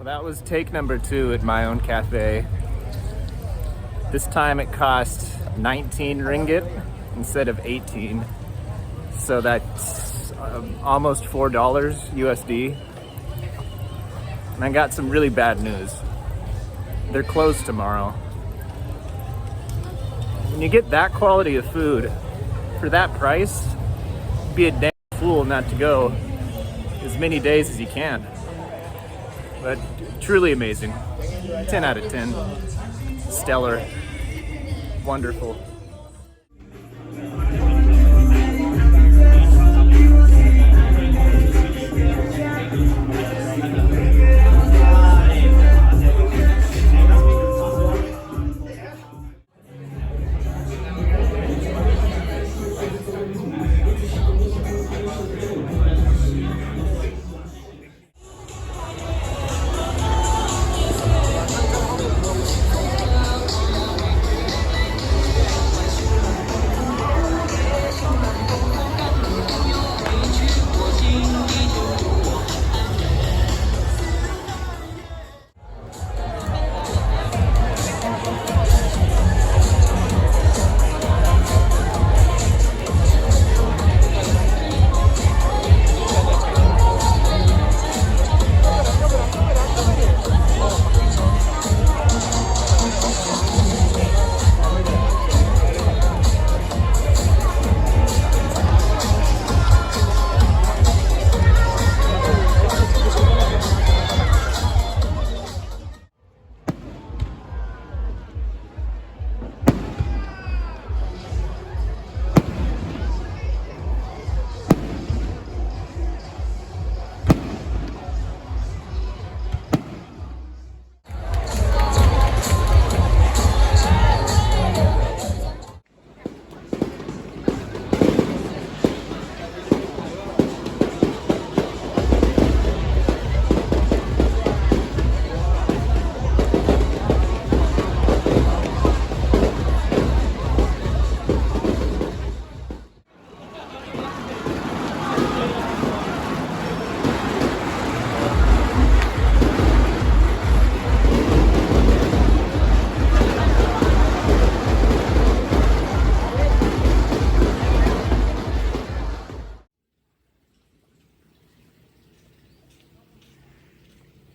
Well, that was take number 2 at my own cafe. This time it cost 19 ringgit instead of 18. So that's almost $4 USD. And I got some really bad news. They're closed tomorrow. When you get that quality of food for that price, be a damn fool not to go as many days as you can. But truly amazing. 10 out of 10. Stellar. Wonderful.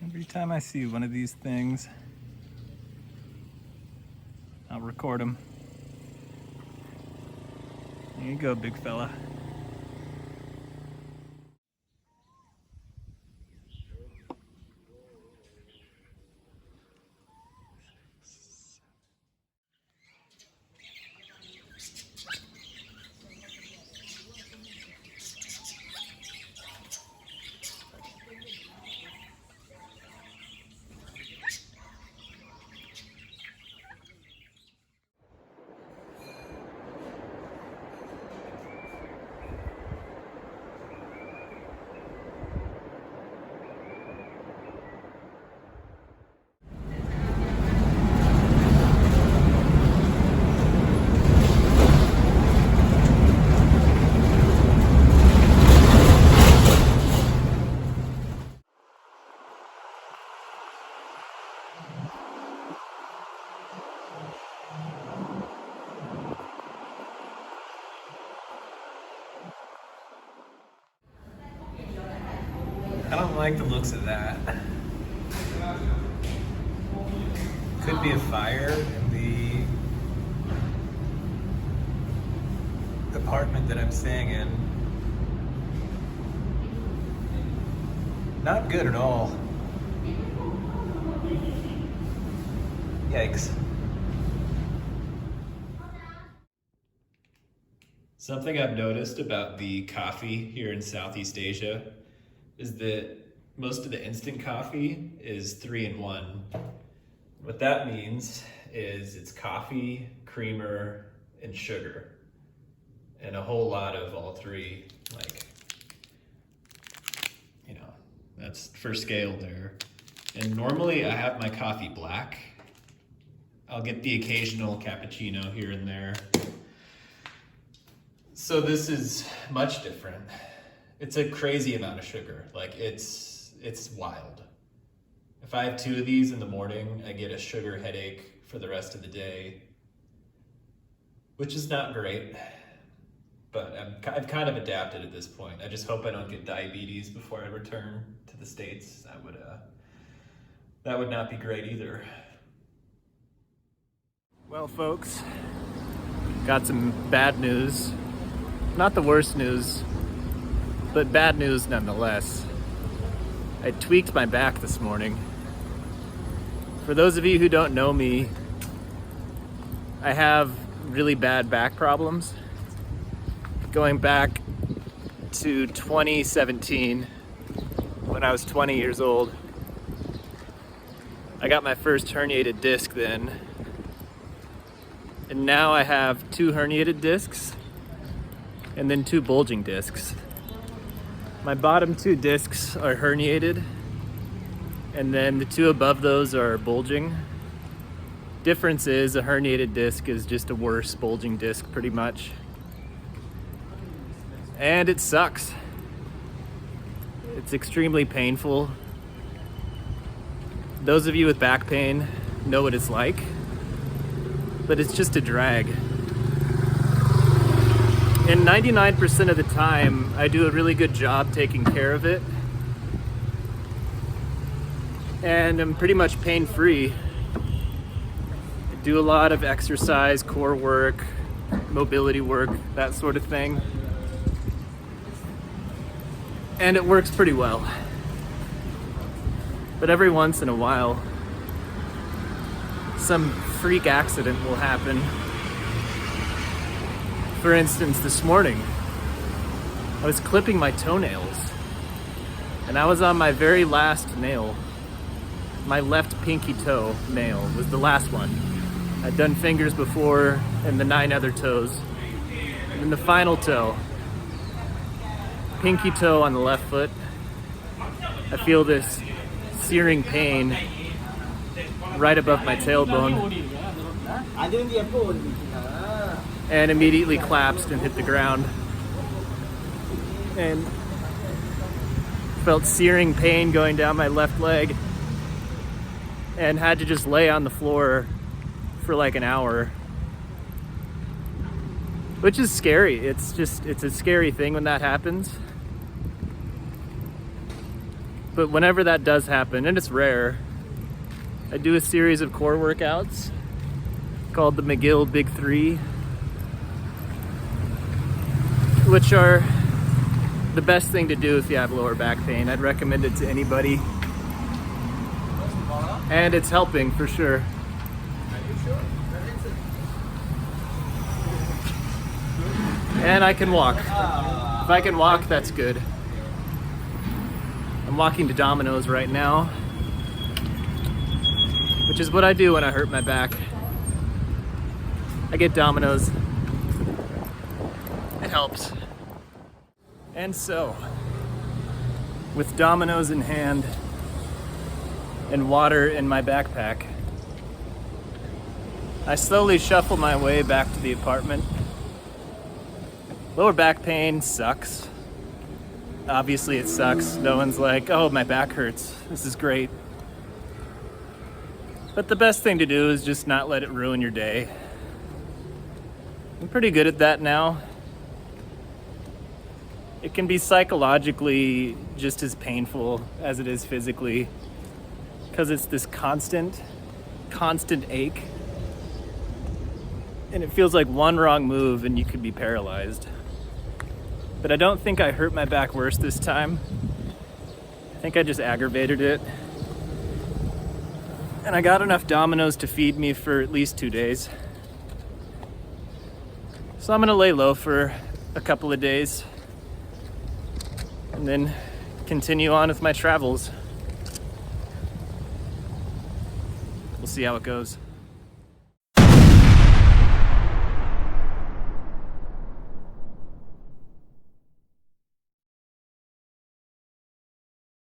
Every time I see one of these things, I'll record them. There you go, big fella. I don't like the looks of that. Could be a fire in the apartment that I'm staying in. Not good at all. Yikes. Something I've noticed about the coffee here in Southeast Asia is that most of the instant coffee is 3-in-1. What that means is it's coffee, creamer, and sugar, and a whole lot of all three. Like, you know, that's for scale there. And normally I have my coffee black. I'll get the occasional cappuccino here and there. So this is much different. It's a crazy amount of sugar. Like it's wild. If I have 2 of these in the morning, I get a sugar headache for the rest of the day, which is not great, but I've kind of adapted at this point. I just hope I don't get diabetes before I return to the States. That would not be great either. Well, folks, got some bad news. Not the worst news, but bad news nonetheless. I tweaked my back this morning. For those of you who don't know me, I have really bad back problems. Going back to 2017, when I was 20 years old. I got my first herniated disc then. And now I have 2 herniated discs and then 2 bulging discs. My bottom 2 discs are herniated, and then the 2 above those are bulging. Difference is a herniated disc is just a worse bulging disc pretty much. And it sucks. It's extremely painful. Those of you with back pain know what it's like, but it's just a drag. And 99% of the time, I do a really good job taking care of it. And I'm pretty much pain-free. I do a lot of exercise, core work, mobility work, that sort of thing. And it works pretty well. But every once in a while, some freak accident will happen. For instance, this morning, I was clipping my toenails, and I was on my very last nail. My left pinky toe nail was the last one. I'd done fingers before and the 9 other toes. And then the final toe, pinky toe on the left foot. I feel this searing pain right above my tailbone, and immediately collapsed and hit the ground. And felt searing pain going down my left leg, and had to just lay on the floor for like an hour, which is scary. It's a scary thing when that happens. But whenever that does happen, and it's rare, I do a series of core workouts called the McGill Big 3, which are the best thing to do if you have lower back pain. I'd recommend it to anybody. And it's helping for sure. And I can walk. If I can walk, that's good. I'm walking to Domino's right now, which is what I do when I hurt my back. I get Domino's. It helps. And so, with Domino's in hand and water in my backpack, I slowly shuffle my way back to the apartment. Lower back pain sucks. Obviously it sucks. No one's like, oh, my back hurts. This is great. But the best thing to do is just not let it ruin your day. I'm pretty good at that now. It can be psychologically just as painful as it is physically, because it's this constant ache. And it feels like one wrong move and you could be paralyzed. But I don't think I hurt my back worse this time. I think I just aggravated it. And I got enough Domino's to feed me for at least 2 days. So I'm gonna lay low for a couple of days and then continue on with my travels. We'll see how it goes.